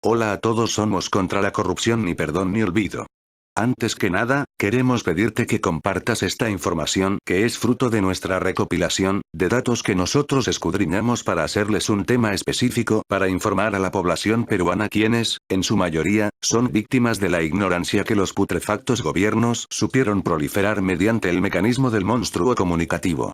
Hola a todos, somos contra la corrupción, ni perdón ni olvido. Antes que nada, queremos pedirte que compartas esta información que es fruto de nuestra recopilación de datos que nosotros escudriñamos para hacerles un tema específico para informar a la población peruana quienes, en su mayoría, son víctimas de la ignorancia que los putrefactos gobiernos supieron proliferar mediante el mecanismo del monstruo comunicativo.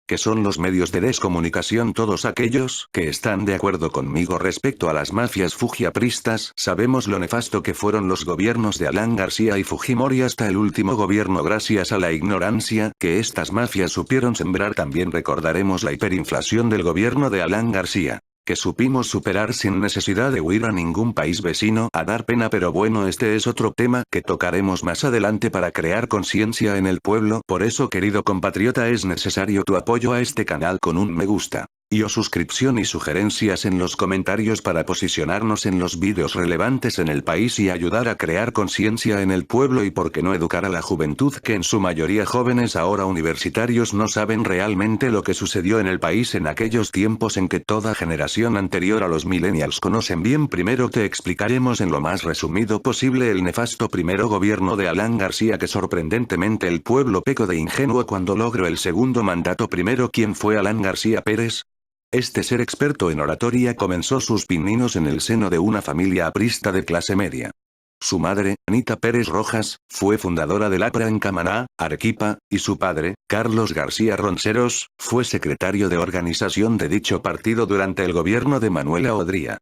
Que son los medios de descomunicación. Todos aquellos que están de acuerdo conmigo respecto a las mafias fujiapristas, sabemos lo nefasto que fueron los gobiernos de Alan García y Fujimori hasta el último gobierno. Gracias a la ignorancia que estas mafias supieron sembrar, también recordaremos la hiperinflación del gobierno de Alan García, que supimos superar sin necesidad de huir a ningún país vecino a dar pena. Pero bueno, este es otro tema que tocaremos más adelante para crear conciencia en el pueblo. Por eso, querido compatriota, es necesario tu apoyo a este canal con un me gusta y o suscripción y sugerencias en los comentarios para posicionarnos en los vídeos relevantes en el país y ayudar a crear conciencia en el pueblo, y por qué no educar a la juventud, que en su mayoría jóvenes ahora universitarios no saben realmente lo que sucedió en el país en aquellos tiempos en que toda generación anterior a los millennials conocen bien. Primero te explicaremos en lo más resumido posible el nefasto primero gobierno de Alan García, que sorprendentemente el pueblo pecó de ingenuo cuando logró el segundo mandato. Primero, ¿quién fue Alan García Pérez? Este ser experto en oratoria comenzó sus pininos en el seno de una familia aprista de clase media. Su madre, Anita Pérez Rojas, fue fundadora del APRA en Camaná, Arequipa, y su padre, Carlos García Ronceros, fue secretario de organización de dicho partido durante el gobierno de Manuela Odría.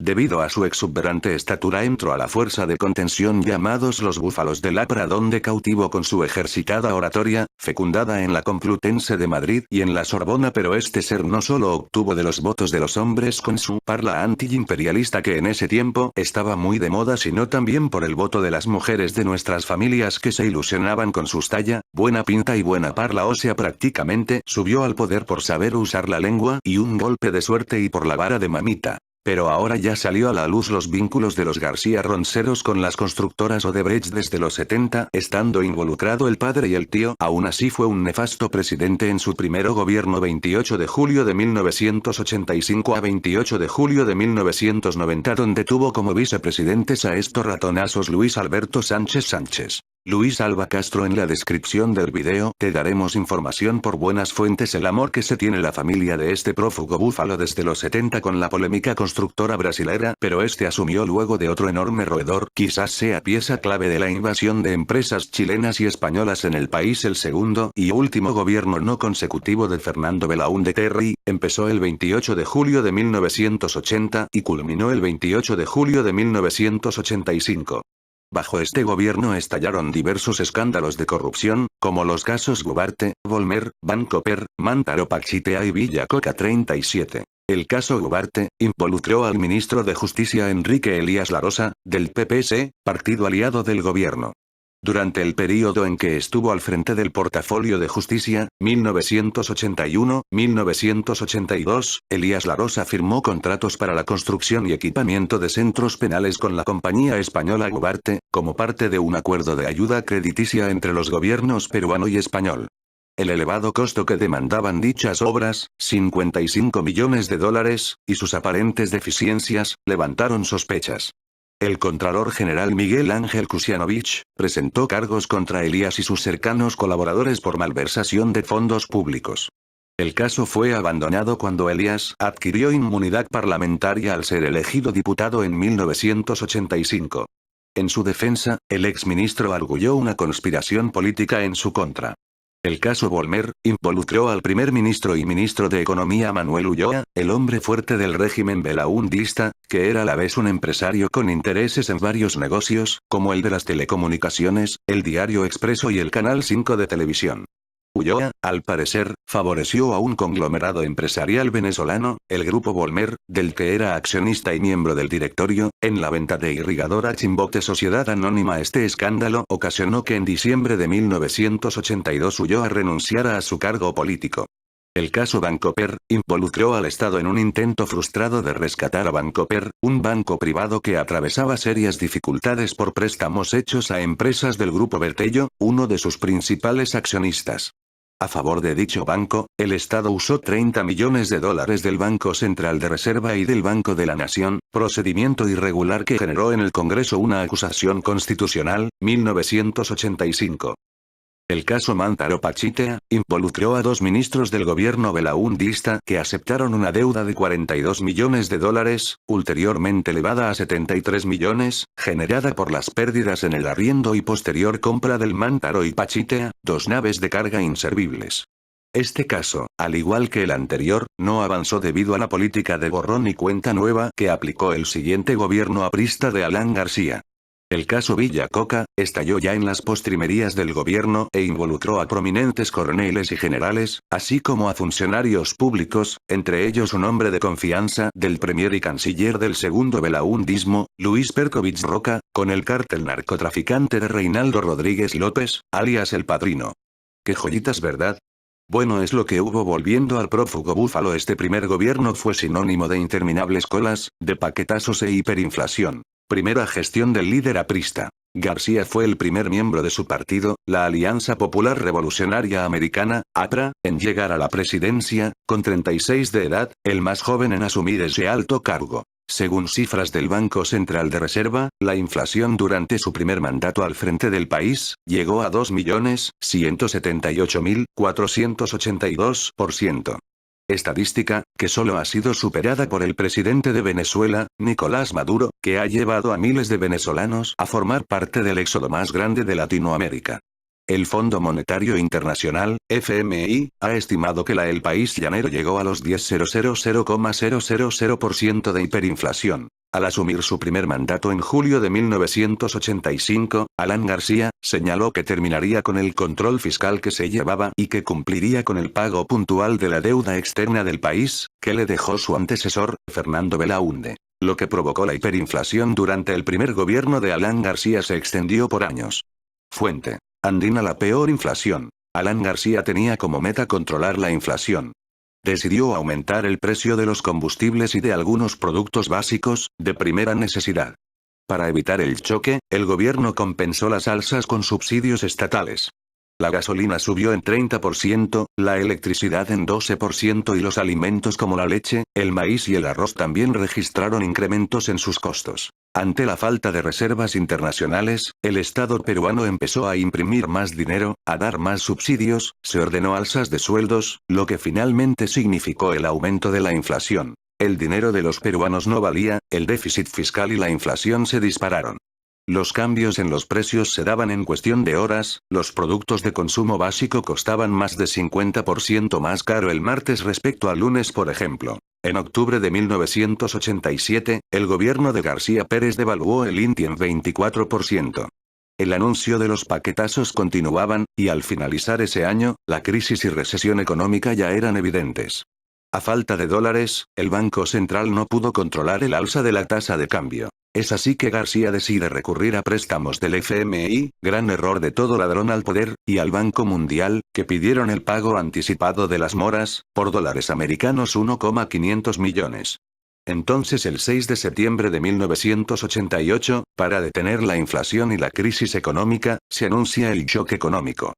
Debido a su exuberante estatura entró a la fuerza de contención llamados los Búfalos del APRA, donde cautivó con su ejercitada oratoria, fecundada en la Complutense de Madrid y en la Sorbona. Pero este ser no solo obtuvo de los votos de los hombres con su parla antiimperialista, que en ese tiempo estaba muy de moda, sino también por el voto de las mujeres de nuestras familias, que se ilusionaban con sus talla, buena pinta y buena parla. O sea, prácticamente subió al poder por saber usar la lengua y un golpe de suerte y por la vara de mamita. Pero ahora ya salió a la luz los vínculos de los García Ronceros con las constructoras Odebrecht desde los 70, estando involucrado el padre y el tío. Aún así fue un nefasto presidente en su primero gobierno, 28 de julio de 1985 a 28 de julio de 1990, donde tuvo como vicepresidentes a estos ratonazos: Luis Alberto Sánchez Sánchez, Luis Alba Castro. En la descripción del video te daremos información por buenas fuentes el amor que se tiene la familia de este prófugo búfalo desde los 70 con la polémica constructora brasilera, pero este asumió luego de otro enorme roedor. Quizás sea pieza clave de la invasión de empresas chilenas y españolas en el país. El segundo y último gobierno no consecutivo de Fernando Belaúnde Terry empezó el 28 de julio de 1980 y culminó el 28 de julio de 1985. Bajo este gobierno estallaron diversos escándalos de corrupción, como los casos Gubarte, Volmer, Bancoper, Mantaro Pachitea y Villa Coca 37. El caso Gubarte involucró al ministro de Justicia Enrique Elías Larosa, del PPC, partido aliado del gobierno. Durante el período en que estuvo al frente del portafolio de Justicia, 1981-1982, Elías Larosa firmó contratos para la construcción y equipamiento de centros penales con la compañía española Gubarte, como parte de un acuerdo de ayuda crediticia entre los gobiernos peruano y español. El elevado costo que demandaban dichas obras, 55 millones de dólares, y sus aparentes deficiencias, levantaron sospechas. El Contralor General Miguel Ángel Kusianovich presentó cargos contra Elías y sus cercanos colaboradores por malversación de fondos públicos. El caso fue abandonado cuando Elías adquirió inmunidad parlamentaria al ser elegido diputado en 1985. En su defensa, el exministro arguyó una conspiración política en su contra. El caso Volmer involucró al primer ministro y ministro de Economía Manuel Ulloa, el hombre fuerte del régimen belaúndista, que era a la vez un empresario con intereses en varios negocios, como el de las telecomunicaciones, el diario Expreso y el Canal 5 de televisión. Ulloa, al parecer, favoreció a un conglomerado empresarial venezolano, el Grupo Volmer, del que era accionista y miembro del directorio, en la venta de Irrigadora Chimbote Sociedad Anónima. Este escándalo ocasionó que en diciembre de 1982 Ulloa renunciara a su cargo político. El caso Bancoper involucró al Estado en un intento frustrado de rescatar a Bancoper, un banco privado que atravesaba serias dificultades por préstamos hechos a empresas del Grupo Bertello, uno de sus principales accionistas. A favor de dicho banco, el Estado usó 30 millones de dólares del Banco Central de Reserva y del Banco de la Nación, procedimiento irregular que generó en el Congreso una acusación constitucional, 1985. El caso Mantaro Pachitea involucró a 2 ministros del gobierno belaúndista que aceptaron una deuda de 42 millones de dólares, ulteriormente elevada a 73 millones, generada por las pérdidas en el arriendo y posterior compra del Mantaro y Pachitea, 2 naves de carga inservibles. Este caso, al igual que el anterior, no avanzó debido a la política de borrón y cuenta nueva que aplicó el siguiente gobierno aprista de Alan García. El caso Villa Coca estalló ya en las postrimerías del gobierno e involucró a prominentes coroneles y generales, así como a funcionarios públicos, entre ellos un hombre de confianza del premier y canciller del segundo belaúndismo, Luis Perkovich Roca, con el cártel narcotraficante de Reinaldo Rodríguez López, alias El Padrino. ¡Qué joyitas, verdad! Bueno, es lo que hubo. Volviendo al prófugo Búfalo, este primer gobierno fue sinónimo de interminables colas, de paquetazos e hiperinflación. Primera gestión del líder aprista. García fue el primer miembro de su partido, la Alianza Popular Revolucionaria Americana, APRA, en llegar a la presidencia, con 36 de edad, el más joven en asumir ese alto cargo. Según cifras del Banco Central de Reserva, la inflación durante su primer mandato al frente del país, llegó a 2.178.482%. Estadística, que solo ha sido superada por el presidente de Venezuela, Nicolás Maduro, que ha llevado a miles de venezolanos a formar parte del éxodo más grande de Latinoamérica. El Fondo Monetario Internacional, FMI, ha estimado que el país llanero llegó a los 10.000,000% de hiperinflación. Al asumir su primer mandato en julio de 1985, Alan García señaló que terminaría con el control fiscal que se llevaba y que cumpliría con el pago puntual de la deuda externa del país, que le dejó su antecesor, Fernando Belaúnde. Lo que provocó la hiperinflación durante el primer gobierno de Alan García se extendió por años. Fuente: Andina. La peor inflación. Alan García tenía como meta controlar la inflación. Decidió aumentar el precio de los combustibles y de algunos productos básicos, de primera necesidad. Para evitar el choque, el gobierno compensó las alzas con subsidios estatales. La gasolina subió en 30%, la electricidad en 12% y los alimentos como la leche, el maíz y el arroz también registraron incrementos en sus costos. Ante la falta de reservas internacionales, el Estado peruano empezó a imprimir más dinero, a dar más subsidios, se ordenó alzas de sueldos, lo que finalmente significó el aumento de la inflación. El dinero de los peruanos no valía, el déficit fiscal y la inflación se dispararon. Los cambios en los precios se daban en cuestión de horas, los productos de consumo básico costaban más de 50% más caro el martes respecto al lunes, por ejemplo. En octubre de 1987, el gobierno de García Pérez devaluó el INTI en 24%. El anuncio de los paquetazos continuaban, y al finalizar ese año, la crisis y recesión económica ya eran evidentes. A falta de dólares, el Banco Central no pudo controlar el alza de la tasa de cambio. Es así que García decide recurrir a préstamos del FMI, gran error de todo ladrón al poder, y al Banco Mundial, que pidieron el pago anticipado de las moras, por dólares americanos 1,500 millones. Entonces el 6 de septiembre de 1988, para detener la inflación y la crisis económica, se anuncia el choque económico.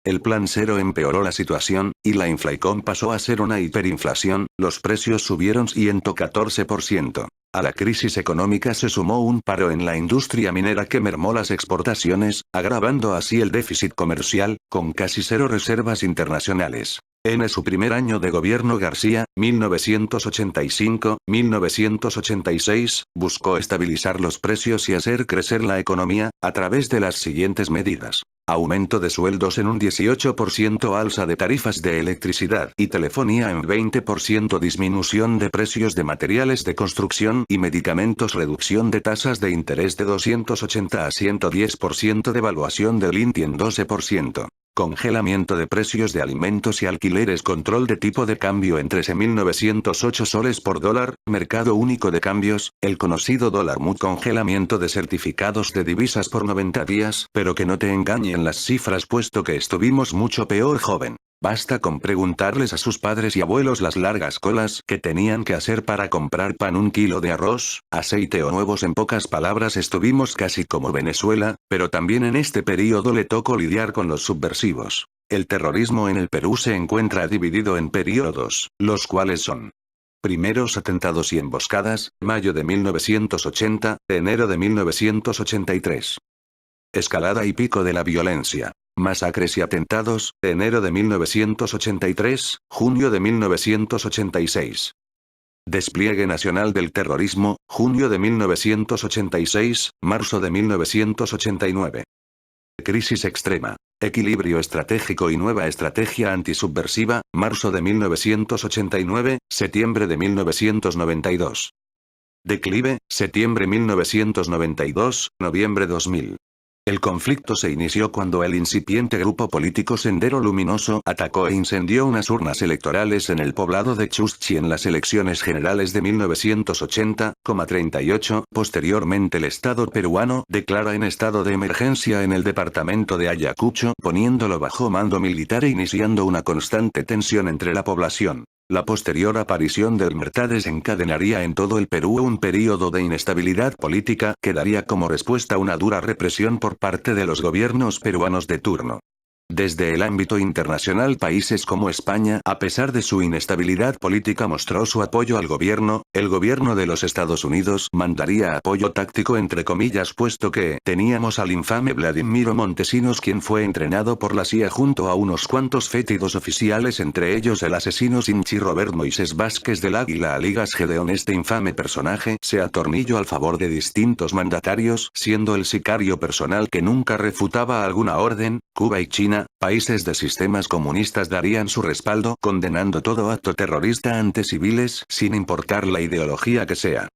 El Plan Cero empeoró la situación, y la inflación pasó a ser una hiperinflación, los precios subieron 114%. A la crisis económica se sumó un paro en la industria minera que mermó las exportaciones, agravando así el déficit comercial, con casi cero reservas internacionales. En su primer año de gobierno García, 1985-1986, buscó estabilizar los precios y hacer crecer la economía, a través de las siguientes medidas. Aumento de sueldos en un 18%, alza de tarifas de electricidad y telefonía en 20%, disminución de precios de materiales de construcción y medicamentos, reducción de tasas de interés de 280 a 110%, devaluación del INTI en 12%. Congelamiento de precios de alimentos y alquileres, control de tipo de cambio en 13.908 soles por dólar, mercado único de cambios, el conocido dólar MUD, congelamiento de certificados de divisas por 90 días, pero que no te engañen las cifras puesto que estuvimos mucho peor, joven. Basta con preguntarles a sus padres y abuelos las largas colas que tenían que hacer para comprar pan, 1 kilo de arroz, aceite o huevos. En pocas palabras, estuvimos casi como Venezuela, pero también en este periodo le tocó lidiar con los subversivos. El terrorismo en el Perú se encuentra dividido en periodos, los cuales son: primeros atentados y emboscadas, mayo de 1980, enero de 1983. Escalada y pico de la violencia. Masacres y atentados, enero de 1983, junio de 1986. Despliegue nacional del terrorismo, junio de 1986, marzo de 1989. Crisis extrema. Equilibrio estratégico y nueva estrategia antisubversiva, marzo de 1989, septiembre de 1992. Declive, septiembre 1992, noviembre 2000. El conflicto se inició cuando el incipiente grupo político Sendero Luminoso atacó e incendió unas urnas electorales en el poblado de Chuschi en las elecciones generales de 1980,38. Posteriormente el Estado peruano declara en estado de emergencia en el departamento de Ayacucho, poniéndolo bajo mando militar e iniciando una constante tensión entre la población. La posterior aparición del MRTA desencadenaría en todo el Perú un período de inestabilidad política que daría como respuesta una dura represión por parte de los gobiernos peruanos de turno. Desde el ámbito internacional, países como España, a pesar de su inestabilidad política, mostró su apoyo al gobierno. El gobierno de los Estados Unidos mandaría apoyo táctico entre comillas, puesto que teníamos al infame Vladimiro Montesinos, quien fue entrenado por la CIA junto a unos cuantos fétidos oficiales, entre ellos el asesino Sinchi Robert Moisés Vázquez del Águila Aligas Gedeón. Este infame personaje se atornilló al favor de distintos mandatarios, siendo el sicario personal que nunca refutaba alguna orden. Cuba y China, países de sistemas comunistas, darían su respaldo, condenando todo acto terrorista ante civiles, sin importar la ideología que sea.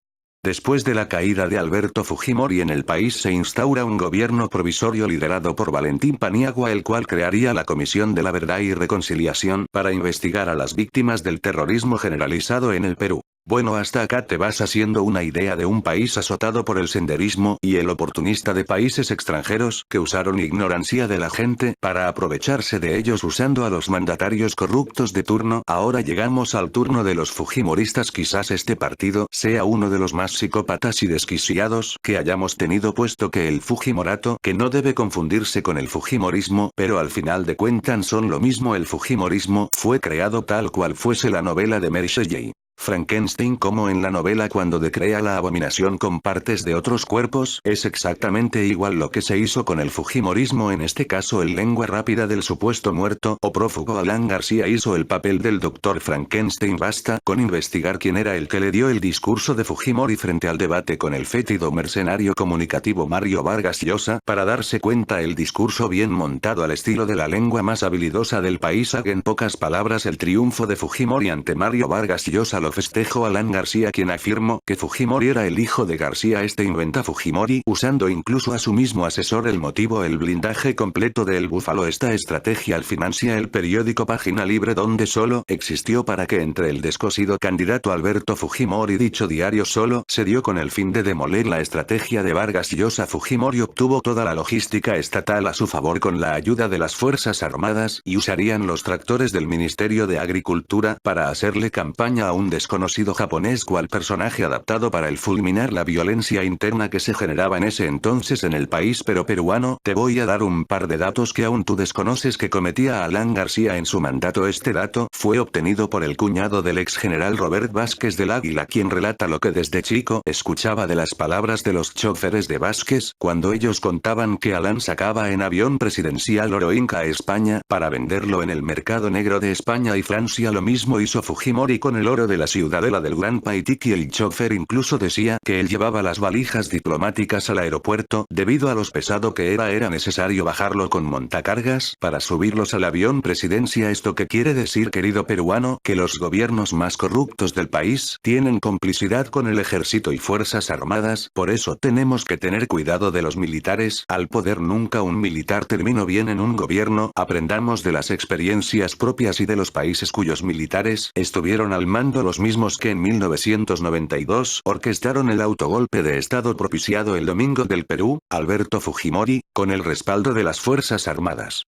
Después de la caída de Alberto Fujimori en el país se instaura un gobierno provisorio liderado por Valentín Paniagua, el cual crearía la Comisión de la Verdad y Reconciliación para investigar a las víctimas del terrorismo generalizado en el Perú. Bueno, hasta acá te vas haciendo una idea de un país azotado por el senderismo y el oportunista de países extranjeros que usaron ignorancia de la gente para aprovecharse de ellos usando a los mandatarios corruptos de turno. Ahora llegamos al turno de los fujimoristas. Quizás este partido sea uno de los más psicópatas y desquiciados que hayamos tenido, puesto que el fujimorato, que no debe confundirse con el fujimorismo, pero al final de cuentas son lo mismo. El fujimorismo fue creado tal cual fuese la novela de Mary Shelley. Frankenstein, como en la novela cuando decrea la abominación con partes de otros cuerpos, es exactamente igual lo que se hizo con el fujimorismo. En este caso el lengua rápida del supuesto muerto o prófugo Alan García hizo el papel del Dr. Frankenstein. Basta con investigar quién era el que le dio el discurso de Fujimori frente al debate con el fétido mercenario comunicativo Mario Vargas Llosa para darse cuenta. El discurso bien montado al estilo de la lengua más habilidosa del país. En pocas palabras, el triunfo de Fujimori ante Mario Vargas Llosa lo festejó Alan García, quien afirmó que Fujimori era el hijo de García. Este inventa Fujimori, usando incluso a su mismo asesor. El motivo: el blindaje completo de El Búfalo. Esta estrategia al financia el periódico Página Libre, donde solo existió para que entre el descosido candidato Alberto Fujimori. Dicho diario solo se dio con el fin de demoler la estrategia de Vargas Llosa. Fujimori obtuvo toda la logística estatal a su favor con la ayuda de las Fuerzas Armadas, y usarían los tractores del Ministerio de Agricultura para hacerle campaña a un desconocido japonés cual personaje adaptado para el fulminar la violencia interna que se generaba en ese entonces en el país. Pero peruano, te voy a dar un par de datos que aún tú desconoces que cometía Alan García en su mandato. Este dato fue obtenido por el cuñado del ex general Robert Vázquez del Águila, quien relata lo que desde chico escuchaba de las palabras de los choferes de Vázquez, cuando ellos contaban que Alan sacaba en avión presidencial oro inca a España para venderlo en el mercado negro de España y Francia. Lo mismo hizo Fujimori con el oro de la ciudadela del Gran Paitiki. El chofer incluso decía que él llevaba las valijas diplomáticas al aeropuerto. Debido a lo pesado que era necesario bajarlo con montacargas para subirlos al avión presidencia. ¿Esto qué quiere decir, querido peruano? Que los gobiernos más corruptos del país tienen complicidad con el ejército y fuerzas armadas. Por eso tenemos que tener cuidado de los militares al poder. Nunca un militar terminó bien en un gobierno. Aprendamos de las experiencias propias y de los países cuyos militares estuvieron al mando, los mismos que en 1992 orquestaron el autogolpe de estado propiciado el Domingo del Perú, Alberto Fujimori, con el respaldo de las Fuerzas Armadas.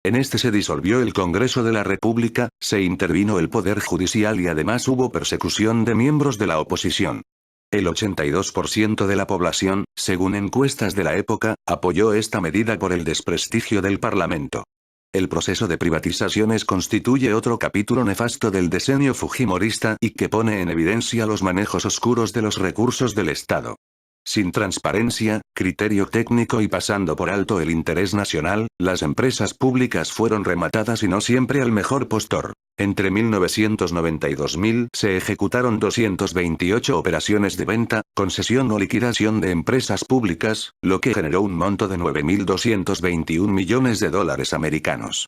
En este se disolvió el Congreso de la República, se intervino el Poder Judicial y además hubo persecución de miembros de la oposición. El 82% de la población, según encuestas de la época, apoyó esta medida por el desprestigio del Parlamento. El proceso de privatizaciones constituye otro capítulo nefasto del decenio fujimorista y que pone en evidencia los manejos oscuros de los recursos del Estado. Sin transparencia, criterio técnico y pasando por alto el interés nacional, las empresas públicas fueron rematadas y no siempre al mejor postor. Entre 1990 y 2000 se ejecutaron 228 operaciones de venta, concesión o liquidación de empresas públicas, lo que generó un monto de 9.221 millones de dólares americanos.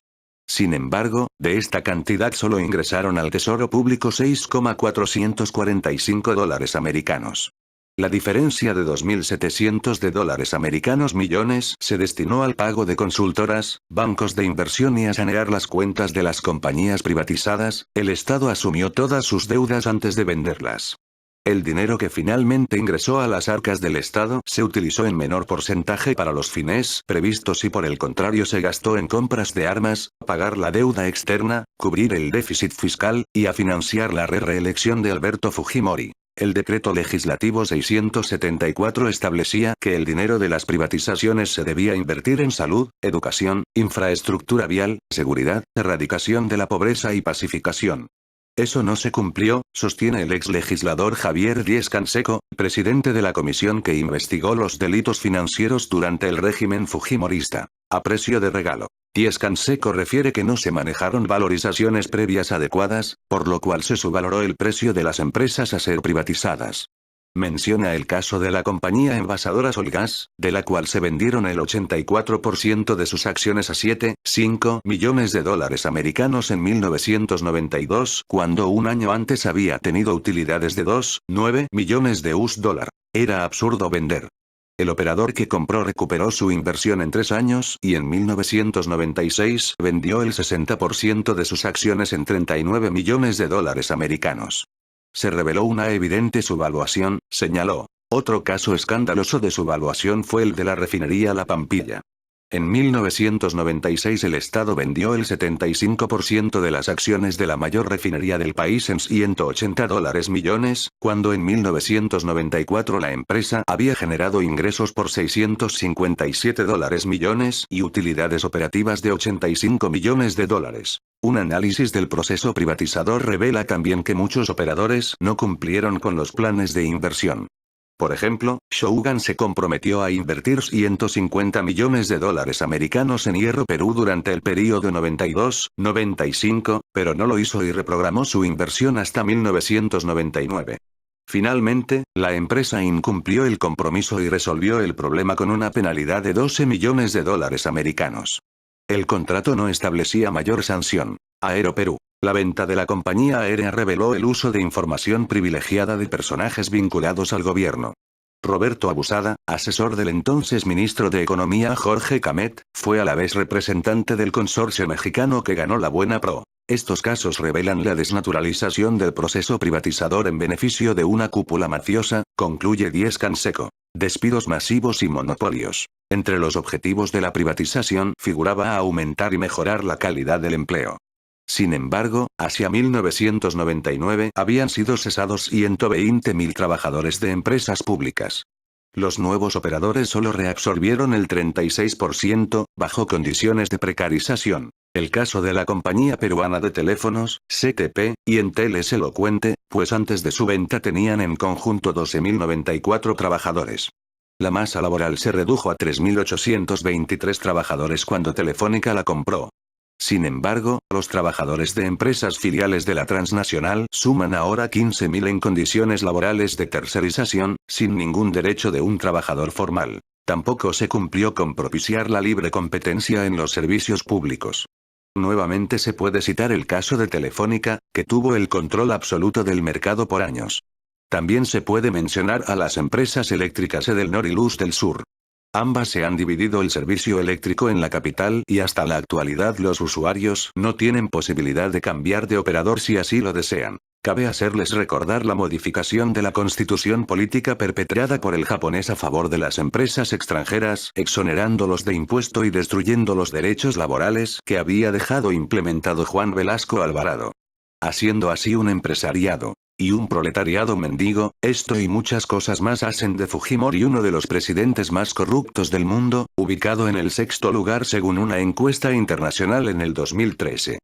Sin embargo, de esta cantidad solo ingresaron al Tesoro Público 6,445 dólares americanos. La diferencia de 2.700 de dólares americanos millones se destinó al pago de consultoras, bancos de inversión y a sanear las cuentas de las compañías privatizadas. El Estado asumió todas sus deudas antes de venderlas. El dinero que finalmente ingresó a las arcas del Estado se utilizó en menor porcentaje para los fines previstos y por el contrario se gastó en compras de armas, pagar la deuda externa, cubrir el déficit fiscal, y a financiar la reelección de Alberto Fujimori. El decreto legislativo 674 establecía que el dinero de las privatizaciones se debía invertir en salud, educación, infraestructura vial, seguridad, erradicación de la pobreza y pacificación. Eso no se cumplió, sostiene el ex legislador Javier Díez-Canseco, presidente de la comisión que investigó los delitos financieros durante el régimen fujimorista. A precio de regalo. Díez-Canseco refiere que no se manejaron valorizaciones previas adecuadas, por lo cual se subvaloró el precio de las empresas a ser privatizadas. Menciona el caso de la compañía envasadora Solgas, de la cual se vendieron el 84% de sus acciones a 7,5 millones de dólares americanos en 1992, cuando un año antes había tenido utilidades de 2,9 millones de US dólar. Era absurdo vender. El operador que compró recuperó su inversión en 3 años y en 1996 vendió el 60% de sus acciones en 39 millones de dólares americanos. Se reveló una evidente subvaluación, señaló. Otro caso escandaloso de subvaluación fue el de la refinería La Pampilla. En 1996 el Estado vendió el 75% de las acciones de la mayor refinería del país en 180 dólares millones, cuando en 1994 la empresa había generado ingresos por 657 dólares millones y utilidades operativas de 85 millones de dólares. Un análisis del proceso privatizador revela también que muchos operadores no cumplieron con los planes de inversión. Por ejemplo, Shogun se comprometió a invertir 150 millones de dólares americanos en Hierro Perú durante el período 92-95, pero no lo hizo y reprogramó su inversión hasta 1999. Finalmente, la empresa incumplió el compromiso y resolvió el problema con una penalidad de 12 millones de dólares americanos. El contrato no establecía mayor sanción. Aeroperú. La venta de la compañía aérea reveló el uso de información privilegiada de personajes vinculados al gobierno. Roberto Abusada, asesor del entonces ministro de Economía Jorge Camet, fue a la vez representante del consorcio mexicano que ganó la Buena Pro. Estos casos revelan la desnaturalización del proceso privatizador en beneficio de una cúpula mafiosa, concluye Díez-Canseco. Despidos masivos y monopolios. Entre los objetivos de la privatización figuraba aumentar y mejorar la calidad del empleo. Sin embargo, hacia 1999 habían sido cesados 120.000 trabajadores de empresas públicas. Los nuevos operadores solo reabsorbieron el 36%, bajo condiciones de precarización. El caso de la compañía peruana de teléfonos, CTP, y Entel es elocuente, pues antes de su venta tenían en conjunto 12.094 trabajadores. La masa laboral se redujo a 3.823 trabajadores cuando Telefónica la compró. Sin embargo, los trabajadores de empresas filiales de la transnacional suman ahora 15.000 en condiciones laborales de tercerización, sin ningún derecho de un trabajador formal. Tampoco se cumplió con propiciar la libre competencia en los servicios públicos. Nuevamente se puede citar el caso de Telefónica, que tuvo el control absoluto del mercado por años. También se puede mencionar a las empresas eléctricas Edelnor y Luz del Sur. Ambas se han dividido el servicio eléctrico en la capital y hasta la actualidad los usuarios no tienen posibilidad de cambiar de operador si así lo desean. Cabe hacerles recordar la modificación de la constitución política perpetrada por el japonés a favor de las empresas extranjeras, exonerándolos de impuesto y destruyendo los derechos laborales que había dejado implementado Juan Velasco Alvarado. Haciendo así un empresariado y un proletariado mendigo, esto y muchas cosas más hacen de Fujimori uno de los presidentes más corruptos del mundo, ubicado en el 6º lugar según una encuesta internacional en el 2013.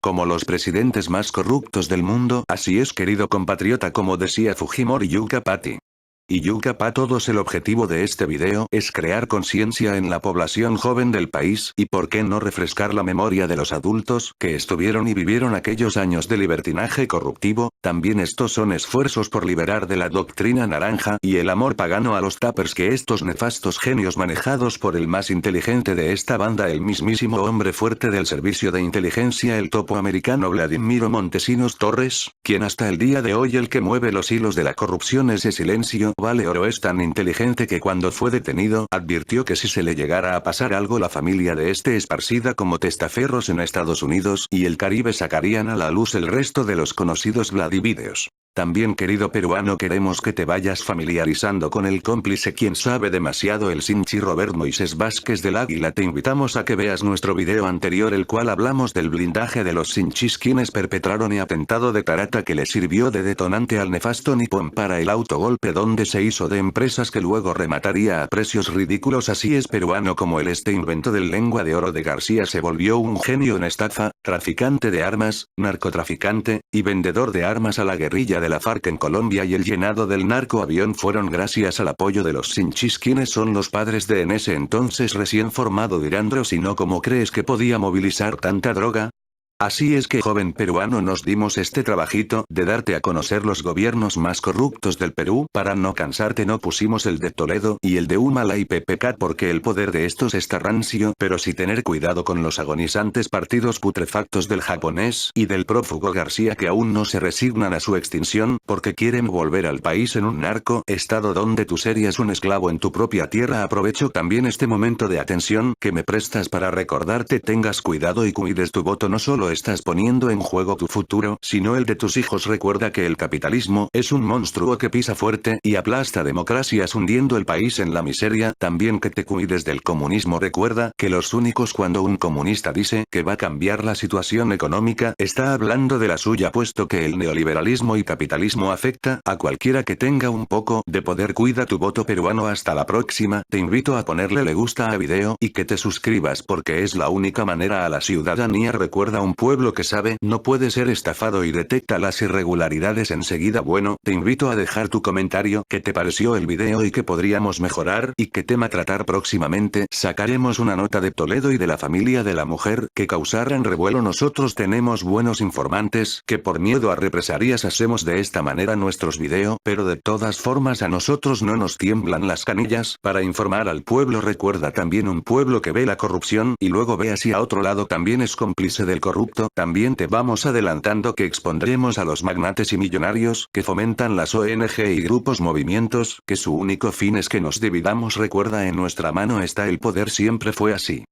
Como los presidentes más corruptos del mundo, así es, querido compatriota, como decía Fujimori Yuka Pati. Y Yuka Pa, todos el objetivo de este video es crear conciencia en la población joven del país, y por qué no refrescar la memoria de los adultos que estuvieron y vivieron aquellos años de libertinaje corruptivo. También estos son esfuerzos por liberar de la doctrina naranja y el amor pagano a los tapers que estos nefastos genios manejados por el más inteligente de esta banda, el mismísimo hombre fuerte del servicio de inteligencia, el topo americano Vladimiro Montesinos Torres, quien hasta el día de hoy el que mueve los hilos de la corrupción. Ese silencio vale oro. Es tan inteligente que cuando fue detenido, advirtió que si se le llegara a pasar algo, la familia de este esparcida como testaferros en Estados Unidos y el Caribe sacarían a la luz el resto de los conocidos Vladivideos. También, querido peruano, queremos que te vayas familiarizando con el cómplice quien sabe demasiado, el Sinchi Robert Moisés Vázquez del Águila. Te invitamos a que veas nuestro video anterior, el cual hablamos del blindaje de los Sinchis, quienes perpetraron el atentado de Tarata que le sirvió de detonante al nefasto Nippon para el autogolpe, donde se hizo de empresas que luego remataría a precios ridículos. Así es, peruano, como este invento del lengua de oro de García se volvió un genio en estafa, traficante de armas, narcotraficante, y vendedor de armas a la guerrilla de la FARC en Colombia, y el llenado del narcoavión fueron gracias al apoyo de los Sinchis, quienes son los padres de en ese entonces recién formado Dirandro. Si no, ¿cómo crees que podía movilizar tanta droga? Así es que, joven peruano, nos dimos este trabajito de darte a conocer los gobiernos más corruptos del Perú. Para no cansarte, no pusimos el de Toledo y el de Humala y PPK porque el poder de estos está rancio, pero sí tener cuidado con los agonizantes partidos putrefactos del japonés y del prófugo García, que aún no se resignan a su extinción porque quieren volver al país en un narco estado donde tú serías un esclavo en tu propia tierra. Aprovecho también este momento de atención que me prestas para recordarte tengas cuidado y cuides tu voto. No solo estás poniendo en juego tu futuro, sino el de tus hijos. Recuerda que el capitalismo es un monstruo que pisa fuerte y aplasta democracias, hundiendo el país en la miseria. También que te cuides del comunismo. Recuerda que los únicos, cuando un comunista dice que va a cambiar la situación económica, está hablando de la suya, puesto que el neoliberalismo y capitalismo afecta a cualquiera que tenga un poco de poder. Cuida tu voto, peruano. Hasta la próxima. Te invito a ponerle le gusta a video y que te suscribas porque es la única manera a la ciudadanía. Recuerda, un pueblo que sabe no puede ser estafado y detecta las irregularidades enseguida. Bueno, te invito a dejar tu comentario, qué te pareció el video y qué podríamos mejorar y qué tema tratar próximamente. Sacaremos una nota de Toledo y de la familia de la mujer que causaran revuelo. Nosotros tenemos buenos informantes que por miedo a represalias hacemos de esta manera nuestros videos, pero de todas formas a nosotros no nos tiemblan las canillas para informar al pueblo. Recuerda también, un pueblo que ve la corrupción y luego ve hacia otro lado también es cómplice del corrupto. También te vamos adelantando que expondremos a los magnates y millonarios que fomentan las ONG y grupos movimientos que su único fin es que nos dividamos. Recuerda, en nuestra mano está el poder, siempre fue así.